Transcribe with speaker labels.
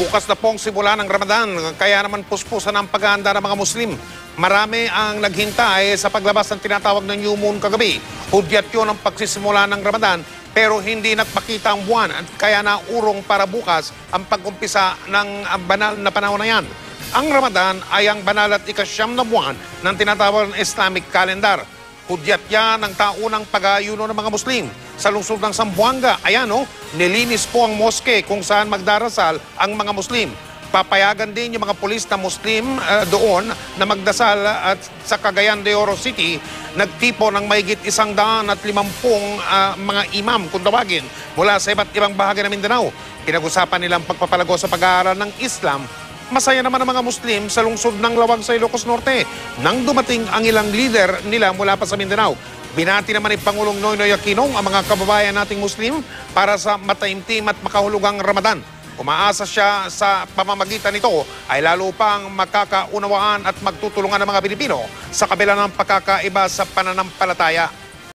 Speaker 1: Bukas na pong simula ng Ramadan, kaya naman puspusan ang paghahanda ng mga Muslim. Marami ang naghintay sa paglabas ng tinatawag na New Moon kagabi. Hudyat yun ang pagsisimula ng Ramadan, pero hindi nagpakita ang buwan at kaya naurong para bukas ang pag-umpisa ng banal na panahon na yan. Ang Ramadan ay ang banal at ikasyam na buwan ng tinatawag na Islamic calendar. Hudyat yan ang taunang pag-aayuno ng mga Muslim. Sa lungsod ng Zamboanga, nilinis po ang moske kung saan magdarasal ang mga Muslim. Papayagan din yung mga pulis na Muslim doon na magdasal at sa Cagayan de Oro City, nagtipo ng mahigit 150 mga imam kung tawagin mula sa iba't ibang bahagi ng Mindanao. Pinag-usapan nilang pagpapalago sa pag-aaral ng Islam. Masaya naman ang mga Muslim sa lungsod ng Lawag sa Ilocos Norte nang dumating ang ilang leader nila mula pa sa Mindanao. Binati naman ni Pangulong Noynoy Aquino ang mga kababayan nating Muslim para sa mataimtim at makahulugang Ramadan. Umaasa siya sa pamamagitan nito ay lalo pang makakaunawaan at magtutulungan ng mga Pilipino sa kabila ng pagkakaiba sa pananampalataya.